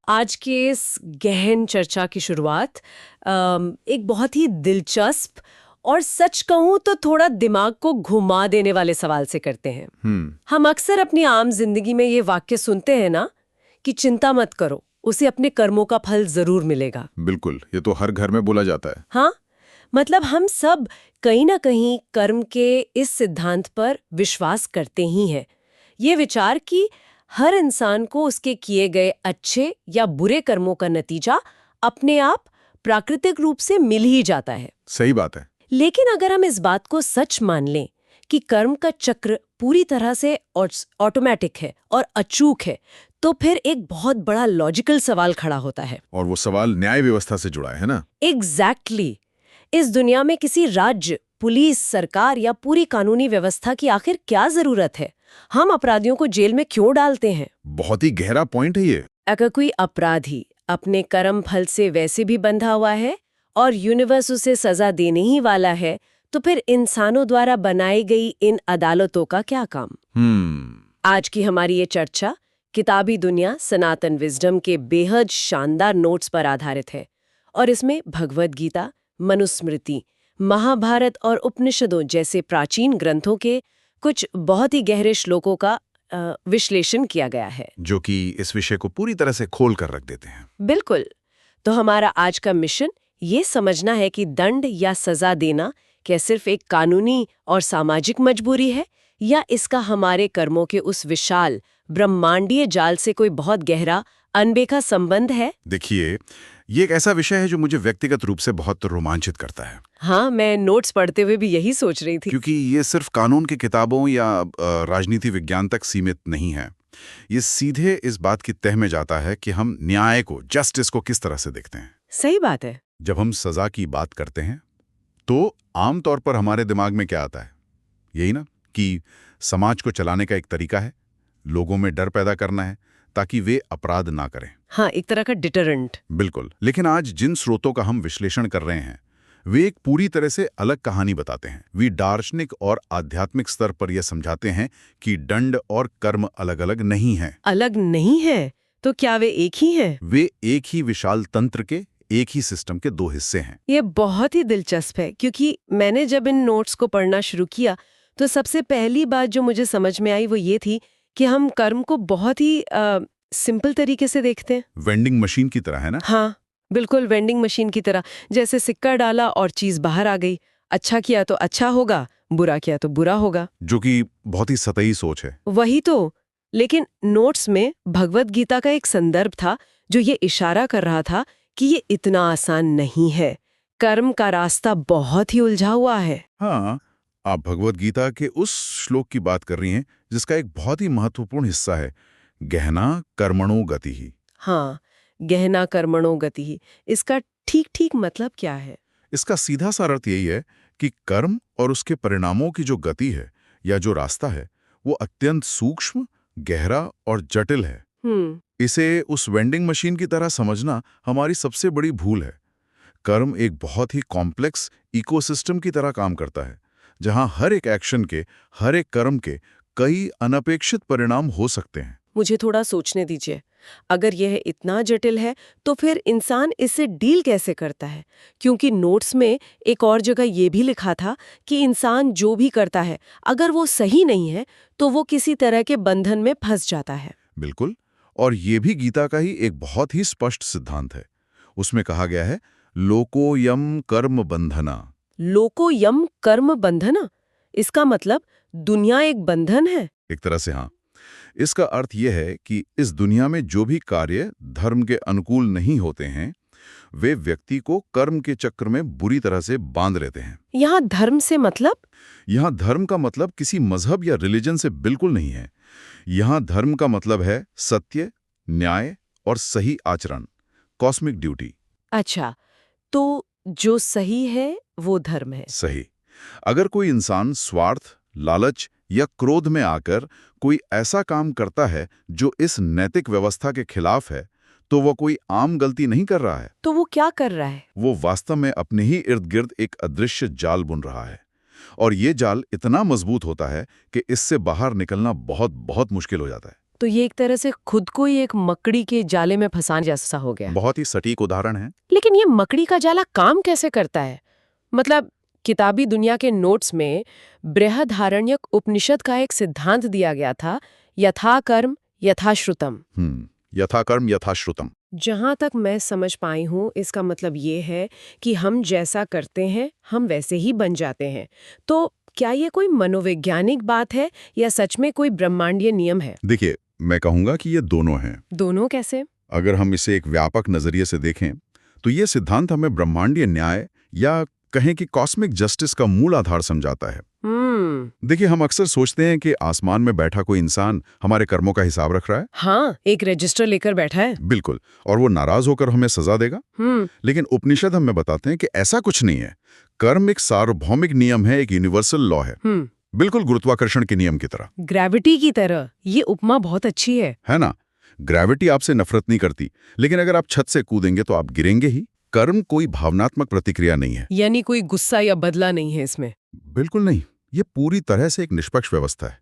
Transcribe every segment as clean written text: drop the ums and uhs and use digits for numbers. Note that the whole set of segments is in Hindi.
आज के इस गहन चर्चा की शुरुआत एक बहुत ही दिलचस्प और सच कहूं तो थोड़ा दिमाग को घुमा देने वाले सवाल से करते हैं। हम अक्सर अपनी आम जिंदगी में ये वाक्य सुनते हैं ना कि चिंता मत करो, उसे अपने कर्मों का फल जरूर मिलेगा। बिल्कुल, ये तो हर घर में बोला जाता है। हाँ, मतलब हम सब कहीं ना कहीं कर्म के इस सिद्धांत पर विश्वास करते ही हैं। ये विचार कि हर इंसान को उसके किए गए अच्छे या बुरे कर्मों का नतीजा अपने आप प्राकृतिक रूप से मिल ही जाता है। सही बात है। लेकिन अगर हम इस बात को सच मान लें कि कर्म का चक्र पूरी तरह से ऑटोमेटिक है और अचूक है, तो फिर एक बहुत बड़ा लॉजिकल सवाल खड़ा होता है। और वो सवाल न्याय व्यवस्था से जुड़ा है ना? एग्जैक्टली। इस दुनिया में किसी राज्य, पुलिस, सरकार या पूरी कानूनी व्यवस्था की आखिर क्या जरूरत है? हम अपराधियों को जेल में क्यों डालते हैं? बहुत ही गहरा पॉइंट है ये। अगर कोई अपराधी अपने कर्म फल से वैसे भी बंधा हुआ है और यूनिवर्स उसे सजा देने ही वाला है, तो फिर इंसानों द्वारा बनाई गई इन अदालतों का क्या काम? आज की हमारी ये चर्चा किताबी दुनिया सनातन विजडम के बेहद शानदार नोट्स पर आधारित है और इसमें भगवद गीता, मनुस्मृति, महाभारत और उपनिषदों जैसे प्राचीन ग्रंथों के कुछ बहुत ही गहरे श्लोकों का विश्लेषण किया गया है, जो कि इस विषय को पूरी तरह से खोल कर रख देते हैं। बिल्कुल। तो हमारा आज का मिशन ये समझना है कि दंड या सजा देना क्या सिर्फ एक कानूनी और सामाजिक मजबूरी है, या इसका हमारे कर्मों के उस विशाल ब्रह्मांडीय जाल से कोई बहुत गहरा अनदेखा संबंध है। देखिए, ये एक ऐसा विषय है जो मुझे व्यक्तिगत रूप से बहुत रोमांचित करता है। हाँ, मैं नोट्स पढ़ते हुए भी यही सोच रही थी। क्योंकि ये सिर्फ कानून की किताबों या राजनीति विज्ञान तक सीमित नहीं है। ये सीधे इस बात की तह में जाता है कि हम न्याय को, जस्टिस को किस तरह से देखते हैं। सही बात है। जब हम सजा की बात करते हैं तो आमतौर पर हमारे दिमाग में क्या आता है? यही ना कि समाज को चलाने का एक तरीका है, लोगों में डर पैदा करना है ताकि वे अपराध ना करें। हाँ, एक तरह का डिटरेंट। बिल्कुल। लेकिन आज जिन स्रोतों का हम विश्लेषण कर रहे हैं वे एक पूरी तरह से अलग कहानी बताते हैं। वे दार्शनिक और आध्यात्मिक स्तर पर यह समझाते हैं कि दंड और कर्म अलग अलग नहीं हैं। अलग नहीं है? तो क्या वे एक ही हैं? वे एक ही विशाल तंत्र के, एक ही सिस्टम के दो हिस्से हैं। ये बहुत ही दिलचस्प है, क्योंकि मैंने जब इन नोट्स को पढ़ना शुरू किया तो सबसे पहली बात जो मुझे समझ में आई वो ये थी कि हम कर्म को बहुत ही सिंपल तरीके से देखते हैं। वेंडिंग मशीन की तरह, है ना? हाँ, बिल्कुल वेंडिंग मशीन की तरह। जैसे सिक्का डाला और चीज बाहर आ गई। अच्छा किया तो अच्छा होगा, बुरा किया तो बुरा होगा। जो कि बहुत ही सतही सोच है। वही तो। लेकिन नोट्स में भगवद गीता का एक संदर्भ था जो ये इशारा कर रहा था कि ये इतना आसान नहीं है। कर्म का रास्ता बहुत ही उलझा हुआ है। हाँ, आप भगवद गीता के उस श्लोक की बात कर रही हैं जिसका एक बहुत ही महत्वपूर्ण हिस्सा है, गहना कर्मणो गति ही। हाँ, गहना कर्मणो गति ही। इसका ठीक ठीक मतलब क्या है? इसका सीधा सा अर्थ यही है कि कर्म और उसके परिणामों की जो गति है या जो रास्ता है वो अत्यंत सूक्ष्म, गहरा और जटिल है। इसे उस वेंडिंग मशीन की तरह समझना हमारी सबसे बड़ी भूल है। कर्म एक बहुत ही कॉम्प्लेक्स इकोसिस्टम की तरह काम करता है, जहां हर एक एक्शन के, हर एक कर्म के कई अनपेक्षित परिणाम हो सकते हैं। मुझे थोड़ा सोचने दीजिए। अगर यह इतना जटिल है तो फिर इंसान इससे डील कैसे करता है? क्योंकि नोट्स में एक और जगह ये भी लिखा था कि इंसान जो भी करता है, अगर वो सही नहीं है तो वो किसी तरह के बंधन में फंस जाता है। बिल्कुल, और ये भी गीता का ही एक बहुत ही स्पष्ट सिद्धांत है। उसमें कहा गया है, लोको यम कर्म बंधना। लोको यम कर्म बंधना? इसका मतलब दुनिया एक बंधन है? एक तरह से हाँ। इसका अर्थ यह है कि इस दुनिया में जो भी कार्य धर्म के अनुकूल नहीं होते हैं वे व्यक्ति को कर्म के चक्र में बुरी तरह से बांध लेते हैं। यहाँ धर्म से मतलब? यहाँ धर्म का मतलब किसी मजहब या रिलीजन से बिल्कुल नहीं है। यहाँ धर्म का मतलब है सत्य, न्याय और सही आचरण, कॉस्मिक ड्यूटी। अच्छा, तो जो सही है वो धर्म है। सही। अगर कोई इंसान स्वार्थ, लालच या क्रोध में आकर कोई ऐसा काम करता है जो इस नैतिक व्यवस्था के खिलाफ है, तो वो कोई आम गलती नहीं कर रहा है। तो वो क्या कर रहा है? वो वास्तव में अपने ही इर्द गिर्द एक अदृश्य जाल बुन रहा है, और ये जाल इतना मजबूत होता है कि इससे बाहर निकलना बहुत बहुत मुश्किल हो जाता है। तो ये एक तरह से खुद को ही एक मकड़ी के जाले में फंसाने जैसा हो गया। बहुत ही सटीक उदाहरण है। लेकिन ये मकड़ी का जाला काम कैसे करता है? मतलब किताबी दुनिया के नोट्स में बृहदारण्यक उपनिषद का एक सिद्धांत दिया गया था, यथा कर्म यथा श्रुतम। यथा कर्म यथा श्रुतम। जहां तक मैं समझ पाई हूं, इसका मतलब ये है कि हम जैसा करते हैं हम वैसे ही बन जाते हैं। तो क्या ये कोई मनोवैज्ञानिक बात है या सच में कोई ब्रह्मांडीय नियम है? देखिए, मैं कहूंगा कि ये दोनों हैं। दोनों कैसे? अगर हम इसे एक व्यापक नजरिए से देखें तो ये सिद्धांत हमें ब्रह्मांडीय न्याय या कहें कि कॉस्मिक जस्टिस का मूल आधार समझाता है। देखिए, हम अक्सर सोचते हैं कि आसमान में बैठा कोई इंसान हमारे कर्मों का हिसाब रख रहा है। हाँ, एक रजिस्टर लेकर बैठा है। बिल्कुल, और वो नाराज होकर हमें सजा देगा। लेकिन उपनिषद हमें बताते हैं कि ऐसा कुछ नहीं है। कर्म एक सार्वभौमिक नियम है, एक यूनिवर्सल लॉ है, बिल्कुल गुरुत्वाकर्षण के नियम की तरह, ग्रेविटी की तरह। ये उपमा बहुत अच्छी है ना? ग्रेविटी आपसे नफरत नहीं करती, लेकिन अगर आप छत से कूदेंगे तो आप गिरेंगे ही। कर्म कोई भावनात्मक प्रतिक्रिया नहीं है, यानी कोई गुस्सा या बदला नहीं है इसमें। बिल्कुल नहीं। ये पूरी तरह से एक निष्पक्ष व्यवस्था है।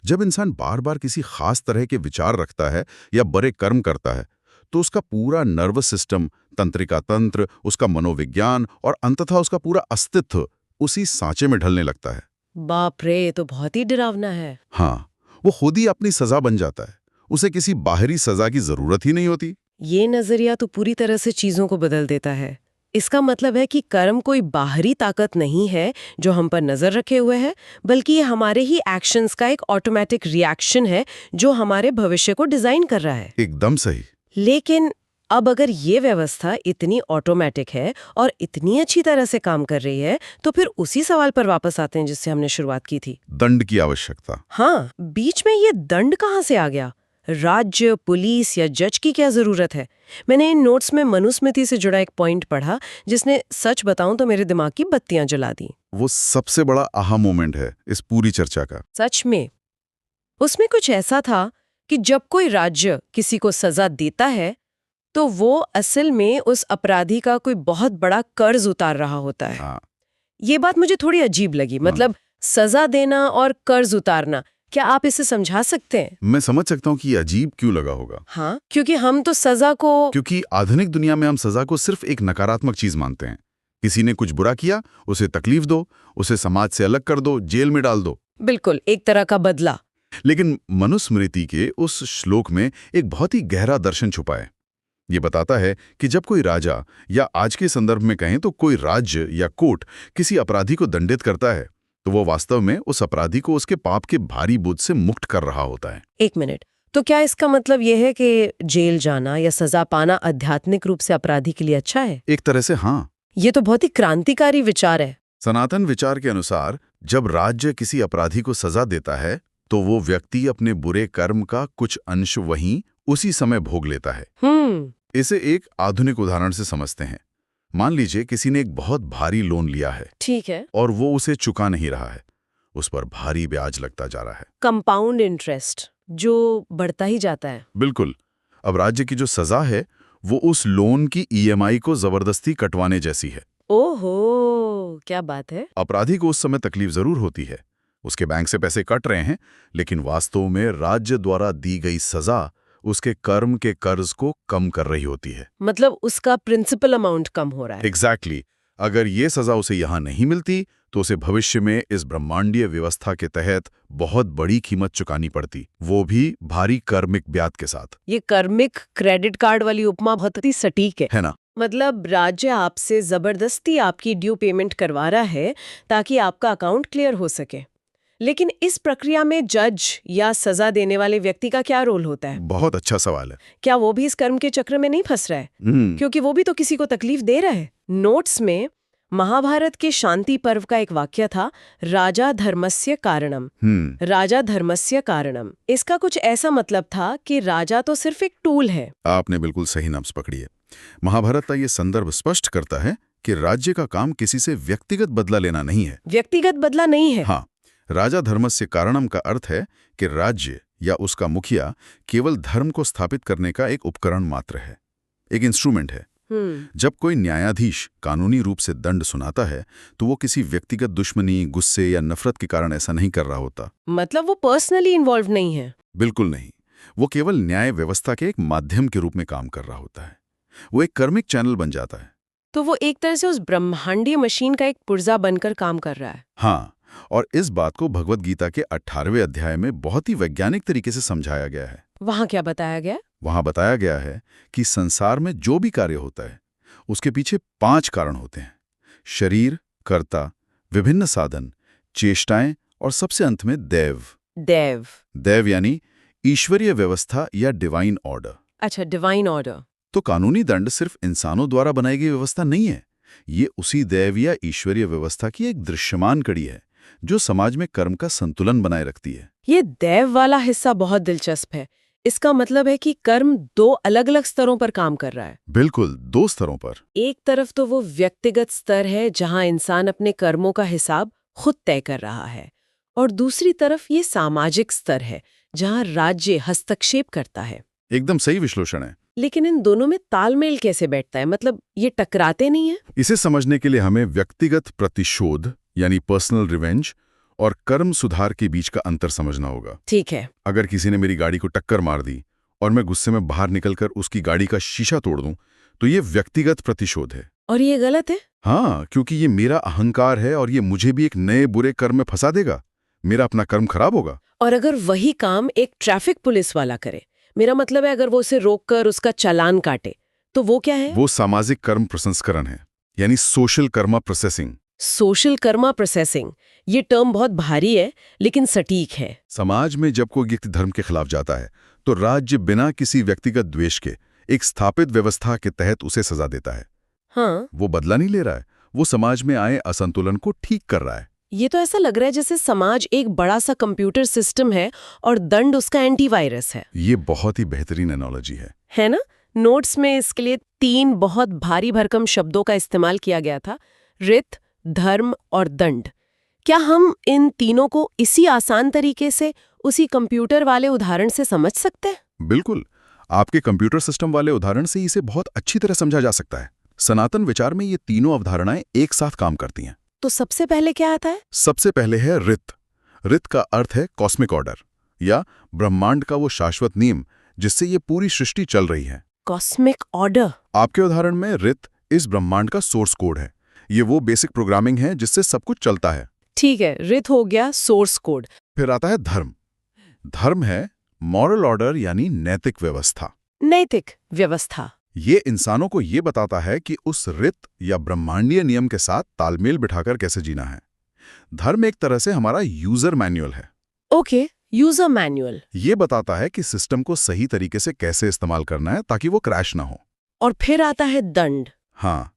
जब इंसान बार बार किसी खास तरह के विचार रखता है या बुरे कर्म करता है तो उसका पूरा नर्वस सिस्टम, तंत्रिका तंत्र, उसका मनोविज्ञान और अंततः उसका पूरा अस्तित्व उसी सांचे में ढलने लगता है। बाप रे, ये तो बहुत ही डरावना है। हाँ, वो खुद ही अपनी सजा बन जाता है। उसे किसी बाहरी सजा की जरूरत ही नहीं होती। ये नजरिया तो पूरी तरह से चीजों को बदल देता है। इसका मतलब है कि कर्म कोई बाहरी ताकत नहीं है जो हम पर नजर रखे हुए है, बल्कि ये हमारे ही एक्शंस का एक ऑटोमेटिक रिएक्शन है जो हमारे भविष्य को डिजाइन कर रहा है। एकदम सही। लेकिन अब अगर ये व्यवस्था इतनी ऑटोमेटिक है और इतनी अच्छी तरह से काम कर रही है, तो फिर उसी सवाल पर वापस आते हैं जिससे हमने शुरुआत की थी, दंड की आवश्यकता। हाँ, बीच में ये दंड कहाँ से आ गया? राज्य, पुलिस या जज की क्या जरूरत है? मैंने इन नोट्स में मनुस्मृति से जुड़ा एक पॉइंट पढ़ा जिसने, सच बताऊं तो, मेरे दिमाग की बत्तियां जला दी। वो सबसे बड़ा आहा मोमेंट है इस पूरी चर्चा का। सच में। उसमें कुछ ऐसा था कि जब कोई राज्य किसी को सजा देता है तो वो असल में उस अपराधी का कोई बहुत बड़ा कर्ज उतार रहा होता है। हाँ। ये बात मुझे थोड़ी अजीब लगी। मतलब सजा देना और कर्ज उतारना, क्या आप इसे समझा सकते हैं? मैं समझ सकता हूँ कि ये अजीब क्यों लगा होगा। हाँ, क्योंकि हम तो सजा को, क्योंकि आधुनिक दुनिया में हम सजा को सिर्फ एक नकारात्मक चीज मानते हैं। किसी ने कुछ बुरा किया, उसे तकलीफ दो, उसे समाज से अलग कर दो, जेल में डाल दो। बिल्कुल, एक तरह का बदला। लेकिन मनुस्मृति के उस श्लोक में एक बहुत ही गहरा दर्शन छुपा है। ये बताता है कि जब कोई राजा, या आज के संदर्भ में कहें तो कोई राज्य या कोर्ट, किसी अपराधी को दंडित करता है तो वो वास्तव में उस अपराधी को उसके पाप के भारी बोझ से मुक्त कर रहा होता है। एक मिनट, तो क्या इसका मतलब यह है कि जेल जाना या सजा पाना आध्यात्मिक रूप से अपराधी के लिए अच्छा है? एक तरह से हाँ। ये तो बहुत ही क्रांतिकारी विचार है। सनातन विचार के अनुसार जब राज्य किसी अपराधी को सजा देता है तो वो व्यक्ति अपने बुरे कर्म का कुछ अंश वहीं उसी समय भोग लेता है। इसे एक आधुनिक उदाहरण से समझते हैं। मान लीजिए किसी ने एक बहुत भारी लोन लिया है, ठीक है, और वो उसे चुका नहीं रहा है। उस पर भारी ब्याज लगता जा रहा है, कंपाउंड इंटरेस्ट, जो बढ़ता ही जाता है। बिल्कुल। अब राज्य की जो सजा है वो उस लोन की ईएमआई को जबरदस्ती कटवाने जैसी है। ओहो, क्या बात है। अपराधी को उस समय तकलीफ जरूर होती है, उसके बैंक से पैसे कट रहे हैं, लेकिन वास्तव में राज्य द्वारा दी गई सजा उसके कर्म के कर्ज को कम कर रही होती है। मतलब उसका प्रिंसिपल अमाउंट कम हो रहा है। एग्जैक्टली। अगर ये सजा उसे यहाँ नहीं मिलती तो उसे भविष्य में इस ब्रह्मांडीय व्यवस्था के तहत बहुत बड़ी कीमत चुकानी पड़ती, वो भी भारी कर्मिक ब्याज के साथ। ये कर्मिक क्रेडिट कार्ड वाली उपमा बहुत ही सटीक है ना? मतलब राज्य आपसे जबरदस्ती आपकी ड्यू पेमेंट करवा रहा है ताकि आपका अकाउंट क्लियर हो सके। लेकिन इस प्रक्रिया में जज या सजा देने वाले व्यक्ति का क्या रोल होता है? बहुत अच्छा सवाल है। क्या वो भी इस कर्म के चक्र में नहीं फंस रहा है? क्योंकि वो भी तो किसी को तकलीफ दे रहा है। नोट्स में महाभारत के शांति पर्व का एक वाक्य था, राजा धर्मस्य कारणम। राजा धर्मस्य कारणम, इसका कुछ ऐसा मतलब था कि राजा तो सिर्फ एक टूल है। आपने बिल्कुल सही नब्ज पकड़ी है। महाभारत का ये संदर्भ स्पष्ट करता है कि राज्य का काम किसी से व्यक्तिगत बदला लेना नहीं है। व्यक्तिगत बदला नहीं है। हाँ, राजा धर्मस्य कारणम का अर्थ है कि राज्य या उसका मुखिया केवल धर्म को स्थापित करने का एक उपकरण मात्र है, एक इंस्ट्रूमेंट है। जब कोई न्यायाधीश कानूनी रूप से दंड सुनाता है तो वो किसी व्यक्तिगत दुश्मनी, गुस्से या नफरत के कारण ऐसा नहीं कर रहा होता। मतलब वो पर्सनली इन्वॉल्व नहीं है? बिल्कुल नहीं। वो केवल न्याय व्यवस्था के एक माध्यम के रूप में काम कर रहा होता है। वो एक कर्मिक चैनल बन जाता है। तो वो एक तरह से उस ब्रह्मांडीय मशीन का एक पुर्जा बनकर काम कर रहा है। हाँ, और इस बात को भगवद गीता के 18वें अध्याय में बहुत ही वैज्ञानिक तरीके से समझाया गया है। वहाँ क्या बताया गया? वहाँ बताया गया है कि संसार में जो भी कार्य होता है उसके पीछे 5 कारण होते हैं: शरीर, कर्ता, विभिन्न साधन, चेष्टाएं और सबसे अंत में दैव। दैव यानी ईश्वरीय व्यवस्था या डिवाइन ऑर्डर। अच्छा, डिवाइन ऑर्डर। तो कानूनी दंड सिर्फ इंसानों द्वारा बनाई गई व्यवस्था नहीं है। ये उसी दैव या ईश्वरीय व्यवस्था की एक दृश्यमान कड़ी है जो समाज में कर्म का संतुलन बनाए रखती है। ये दैव वाला हिस्सा बहुत दिलचस्प है। इसका मतलब है कि कर्म 2 अलग-अलग स्तरों पर काम कर रहा है। बिल्कुल, 2 स्तरों पर। एक तरफ तो वो व्यक्तिगत स्तर है जहां इंसान अपने कर्मों का हिसाब खुद तय कर रहा है, और दूसरी तरफ ये सामाजिक स्तर है जहां राज्य हस्तक्षेप करता है। एकदम सही विश्लेषण है। लेकिन इन दोनों में तालमेल कैसे बैठता है? मतलब ये टकराते नहीं है? इसे समझने के लिए हमें व्यक्तिगत प्रतिशोध यानी पर्सनल रिवेंज और कर्म सुधार के बीच का अंतर समझना होगा। ठीक है। अगर किसी ने मेरी गाड़ी को टक्कर मार दी और मैं गुस्से में बाहर निकलकर उसकी गाड़ी का शीशा तोड़ दूं, तो ये व्यक्तिगत प्रतिशोध है। और ये गलत है? हाँ, क्योंकि ये मेरा अहंकार है और ये मुझे भी एक नए बुरे कर्म में फंसा देगा। मेरा अपना कर्म खराब होगा। और अगर वही काम एक ट्रैफिक पुलिस वाला करे, मेरा मतलब है अगर वो उसे रोककर उसका चालान काटे, तो वो क्या है? वो सामाजिक कर्म प्रसंस्करण है, यानी social Karma processing. Social Karma processing, ये टर्म बहुत भारी है लेकिन सटीक है। समाज में जब कोई व्यक्ति धर्म के खिलाफ जाता है तो राज्य बिना किसी व्यक्तिगत द्वेष के एक स्थापित व्यवस्था के तहत उसे सजा देता है। हाँ, वो बदला नहीं ले रहा है, वो समाज में आए असंतुलन को ठीक कर रहा है। ये तो ऐसा लग रहा है जैसे समाज एक बड़ा सा कंप्यूटर सिस्टम है और दंड उसका एंटीवायरस है। ये बहुत ही बेहतरीन एनालॉजी है ना? नोट्स में इसके लिए 3 बहुत भारी भरकम शब्दों का इस्तेमाल किया गया था: रित, धर्म और दंड। क्या हम इन तीनों को इसी आसान तरीके से उसी कंप्यूटर वाले उदाहरण से समझ सकते हैं? बिल्कुल, आपके कंप्यूटर सिस्टम वाले उदाहरण से इसे बहुत अच्छी तरह समझा जा सकता है। सनातन विचार में ये तीनों अवधारणाएं एक साथ काम करती हैं। तो सबसे पहले क्या आता है? सबसे पहले है रित। रित का अर्थ है कॉस्मिक ऑर्डर या ब्रह्मांड का वो शाश्वत नियम जिससे ये पूरी सृष्टि चल रही है। Cosmic order? आपके उदाहरण में रित इस ब्रह्मांड का सोर्स कोड है। ये वो बेसिक प्रोग्रामिंग है जिससे सब कुछ चलता है। ठीक है, रित हो गया सोर्स कोड। फिर आता है धर्म। धर्म है मॉरल ऑर्डर यानी नैतिक व्यवस्था। नैतिक व्यवस्था, ये इंसानों को ये बताता है कि उस रित या ब्रह्मांडीय नियम के साथ तालमेल बिठाकर कैसे जीना है। धर्म एक तरह से हमारा यूजर मैनुअल है। Okay, user manual. ये बताता है कि सिस्टम को सही तरीके से कैसे इस्तेमाल करना है ताकि वो क्रैश ना हो। और फिर आता है दंड। हाँ,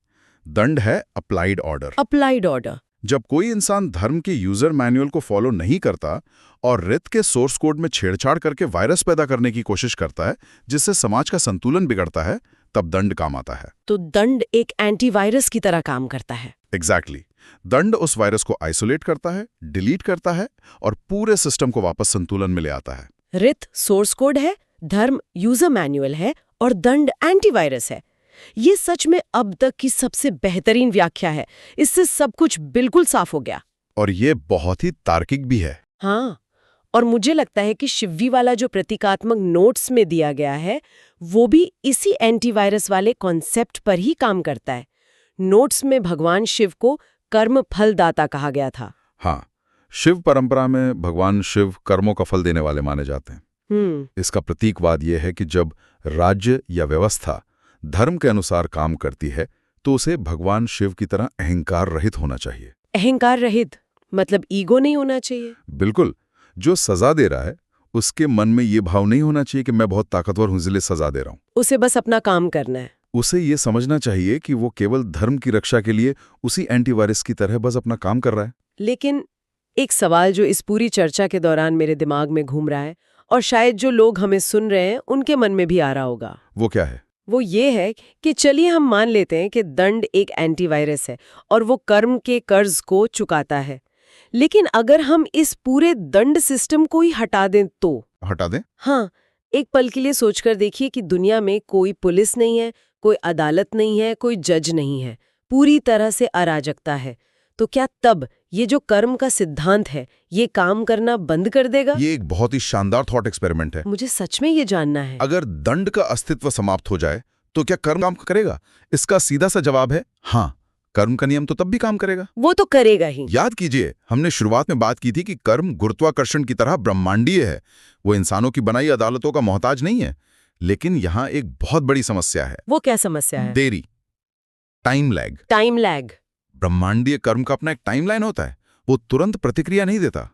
दंड है अप्लाइड ऑर्डर। Applied order. जब कोई इंसान धर्म के यूजर मैनुअल को फॉलो नहीं करता और रित के सोर्स कोड में छेड़छाड़ करके वायरस पैदा करने की कोशिश करता है जिससे समाज का संतुलन बिगड़ता है, तब दंड काम आता है। तो दंड एक एंटीवायरस की तरह काम करता है। एग्जैक्टली। दंड उस वायरस को आइसोलेट करता है, डिलीट करता है और पूरे सिस्टम को वापस संतुलन में ले आता है। रित सोर्स कोड है, धर्म यूजर मैनुअल है और दंड एंटीवायरस है। ये सच में अब तक की सबसे बेहतरीन व्याख्या है। इससे सब कुछ बिल्कुल साफ हो गया। और ये बहुत ही तार्किक भी है। हाँ, और मुझे लगता है कि शिववी वाला जो प्रतीकात्मक नोट्स में दिया गया है वो भी इसी एंटीवायरस वाले कॉन्सेप्ट पर ही काम करता है। नोट्स में भगवान शिव को कर्म फलदाता कहा गया था। हाँ, शिव परंपरा में भगवान शिव कर्मों का फल देने वाले माने जाते हैं। इसका प्रतीकवाद ये है कि जब राज्य या व्यवस्था धर्म के अनुसार काम करती है तो उसे भगवान शिव की तरह अहंकार रहित होना चाहिए। अहंकार रहित मतलब ईगो नहीं होना चाहिए? बिल्कुल। जो सजा दे रहा है उसके मन में ये भाव नहीं होना चाहिए कि मैं बहुत ताकतवर हूं इसलिए सजा दे रहा हूं। उसे बस अपना काम करना है। उसे ये समझना चाहिए कि वो केवल धर्म की रक्षा के लिए उसी एंटीवायरस की तरह बस अपना काम कर रहा है। लेकिन एक सवाल जो इस पूरी चर्चा के दौरान मेरे दिमाग में घूम रहा है और शायद जो लोग हमें सुन रहे हैं उनके मन में भी आ रहा होगा, वो क्या है? वो ये है कि चलिए हम मान लेते हैं कि दंड एक एंटीवायरस है और वो कर्म के कर्ज को चुकाता है, लेकिन अगर हम इस पूरे दंड सिस्टम को ही हटा दें तो? हटा दें? हाँ, एक पल के लिए सोचकर देखिए कि दुनिया में कोई पुलिस नहीं है, कोई अदालत नहीं है, कोई जज नहीं है, पूरी तरह से अराजकता है। तो क्या तब ये जो कर्म का सिद्धांत है ये काम करना बंद कर देगा? ये एक बहुत ही शानदार थॉट एक्सपेरिमेंट है। मुझे सच में ये जानना है। अगर दंड का अस्तित्व समाप्त हो जाए तो क्या कर्म काम करेगा? इसका सीधा सा जवाब है हाँ, कर्म का नियम तो तब भी काम करेगा। वो तो करेगा ही। याद कीजिए, हमने शुरुआत में बात की थी कि कर्म गुरुत्वाकर्षण की तरह ब्रह्मांडीय है। वो इंसानों की बनाई अदालतों का मोहताज नहीं है। लेकिन यहाँ एक बहुत बड़ी समस्या है। वो क्या समस्या है? देरी, टाइम लैग। Time lag. ब्रह्मांडीय कर्म का अपना एक टाइमलाइन होता है, वो तुरंत प्रतिक्रिया नहीं देता।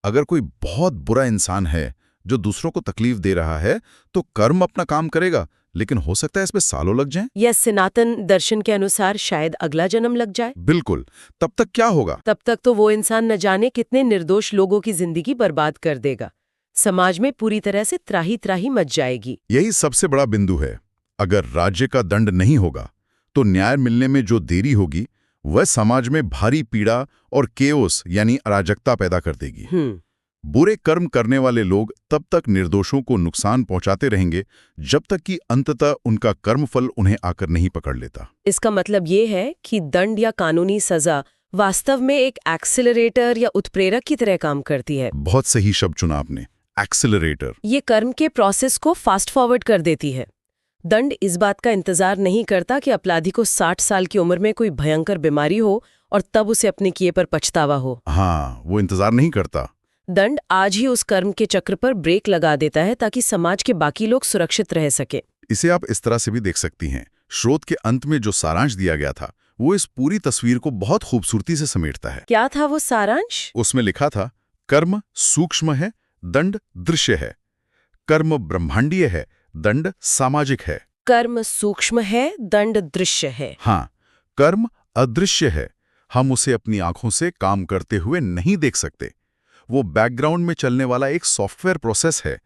अगर कोई बहुत बुरा इंसान है जो दूसरों को तकलीफ दे रहा है तो कर्म अपना काम करेगा, लेकिन हो सकता है इसमें सालों लग जाएं। या सनातन दर्शन के अनुसार शायद अगला जन्म लग जाए। बिल्कुल। तब तक क्या होगा? तब तक तो वो इंसान न जाने कितने निर्दोष लोगों की जिंदगी बर्बाद कर देगा। समाज में पूरी तरह से त्राही त्राही मच जाएगी। यही सबसे बड़ा बिंदु है। अगर राज्य का दंड नहीं होगा तो न्याय मिलने में जो देरी होगी वह समाज में भारी पीड़ा और केओस यानी अराजकता पैदा कर देगी। बुरे कर्म करने वाले लोग तब तक निर्दोषों को नुकसान पहुंचाते रहेंगे जब तक कि अंततः उनका कर्मफल उन्हें आकर नहीं पकड़ लेता। इसका मतलब ये है कि दंड या कानूनी सजा वास्तव में एक एक्सेलरेटर या उत्प्रेरक की तरह काम करती है। बहुत सही शब्द चुना आपने, एक्सेलरेटर। ये कर्म के प्रोसेस को फास्ट फॉरवर्ड कर देती है। दंड इस बात का इंतजार नहीं करता कि अपराधी को 60 साल की उम्र में कोई भयंकर बीमारी हो और तब उसे अपने किए पर पछतावा हो। हाँ, वो इंतजार नहीं करता। दंड आज ही उस कर्म के चक्र पर ब्रेक लगा देता है ताकि समाज के बाकी लोग सुरक्षित रह सके। इसे आप इस तरह से भी देख सकती हैं। स्रोत के अंत में जो सारांश दिया गया था वो इस पूरी तस्वीर को बहुत खूबसूरती से समेटता है। क्या था वो सारांश? उसमें लिखा था, कर्म सूक्ष्म है, दंड दृश्य है। कर्म ब्रह्मांडीय है, दंड सामाजिक है। कर्म सूक्ष्म है, दंड दृश्य है। हाँ, कर्म अदृश्य है। हम उसे अपनी आंखों से काम करते हुए नहीं देख सकते। वो बैकग्राउंड में चलने वाला एक सॉफ्टवेयर प्रोसेस है।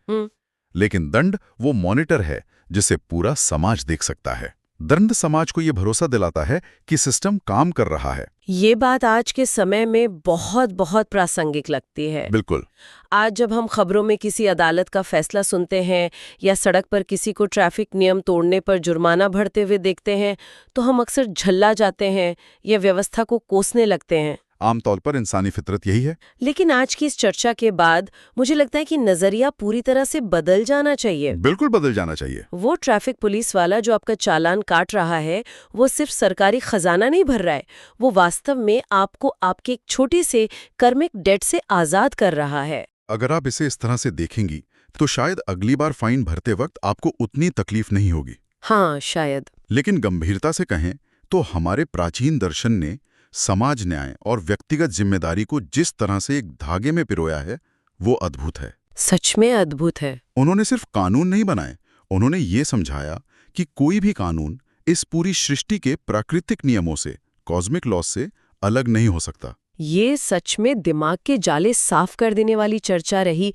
लेकिन दंड वो मॉनिटर है जिसे पूरा समाज देख सकता है। दंड समाज को ये भरोसा दिलाता है कि सिस्टम काम कर रहा है। ये बात आज के समय में बहुत बहुत प्रासंगिक लगती है। बिल्कुल। आज जब हम खबरों में किसी अदालत का फैसला सुनते हैं या सड़क पर किसी को ट्रैफिक नियम तोड़ने पर जुर्माना भरते हुए देखते हैं तो हम अक्सर झल्ला जाते हैं या व्यवस्था को कोसने लगते हैं। आमतौर पर इंसानी फितरत यही है। लेकिन आज की इस चर्चा के बाद मुझे लगता है कि नजरिया पूरी तरह से बदल जाना चाहिए। बिल्कुल बदल जाना चाहिए। वो ट्रैफिक पुलिस वाला जो आपका चालान काट रहा है वो सिर्फ सरकारी खजाना नहीं भर रहा है, वो वास्तव में आपको आपके एक छोटे से कर्मिक डेट से आजाद कर रहा है। अगर आप इसे इस तरह से देखेंगी तो शायद अगली बार फाइन भरते वक्त आपको उतनी तकलीफ नहीं होगी। हाँ, शायद। लेकिन गंभीरता से कहें तो हमारे प्राचीन दर्शन ने समाज न्याय और व्यक्तिगत जिम्मेदारी को जिस तरह से एक धागे में पिरोया है वो अद्भुत है। सच में अद्भुत है। उन्होंने सिर्फ कानून नहीं बनाए, उन्होंने ये समझाया कि कोई भी कानून इस पूरी सृष्टि के प्राकृतिक नियमों से, कॉस्मिक लॉ से अलग नहीं हो सकता। ये सच में दिमाग के जाले साफ कर देने वाली चर्चा रही।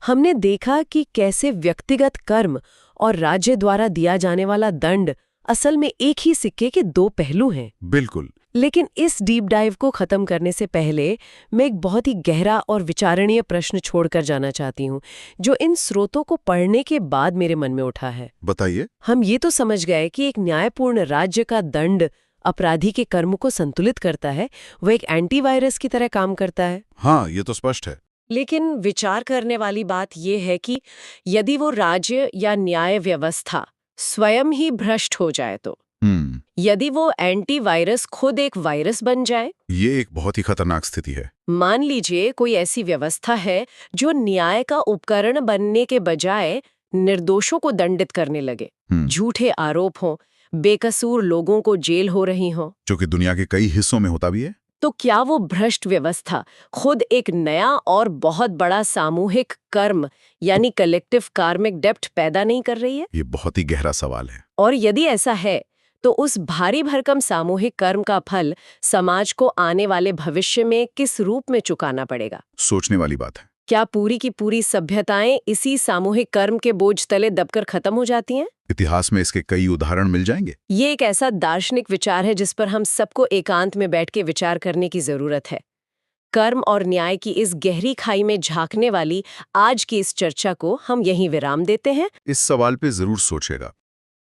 हमने देखा कि कैसे व्यक्तिगत कर्म और राज्य द्वारा दिया जाने वाला दंड असल में एक ही सिक्के के दो पहलू हैं। बिल्कुल। लेकिन इस डीप डाइव को खत्म करने से पहले मैं एक बहुत ही गहरा और विचारणीय प्रश्न छोड़कर जाना चाहती हूँ जो इन स्रोतों को पढ़ने के बाद मेरे मन में उठा है। बताइए। हम ये तो समझ गए कि एक न्यायपूर्ण राज्य का दंड अपराधी के कर्म को संतुलित करता है, वो एक एंटीवायरस की तरह काम करता है। हाँ, ये तो स्पष्ट है। लेकिन विचार करने वाली बात यह है कि यदि वो राज्य या न्याय व्यवस्था स्वयं ही भ्रष्ट हो जाए तो, यदि वो एंटीवायरस खुद एक वायरस बन जाए, ये एक बहुत ही खतरनाक स्थिति है। मान लीजिए कोई ऐसी व्यवस्था है जो न्याय का उपकरण बनने के बजाय निर्दोषों को दंडित करने लगे, झूठे आरोप हों, बेकसूर लोगों को जेल हो रही हो, जो कि दुनिया के कई हिस्सों में होता भी है। तो क्या वो भ्रष्ट व्यवस्था खुद एक नया और बहुत बड़ा सामूहिक कर्म यानी कलेक्टिव कार्मिक डेप्ट पैदा नहीं कर रही है? ये बहुत ही गहरा सवाल है। और यदि ऐसा है तो उस भारी भरकम सामूहिक कर्म का फल समाज को आने वाले भविष्य में किस रूप में चुकाना पड़ेगा? सोचने वाली बात है। क्या पूरी की पूरी सभ्यताएं इसी सामूहिक कर्म के बोझ तले दबकर खत्म हो जाती हैं? इतिहास में इसके कई उदाहरण मिल जाएंगे। ये एक ऐसा दार्शनिक विचार है जिस पर हम सबको एकांत में बैठ के विचार करने की जरूरत है। कर्म और न्याय की इस गहरी खाई में झांकने वाली आज की इस चर्चा को हम यहीं विराम देते हैं। इस सवाल पे जरूर सोचेगा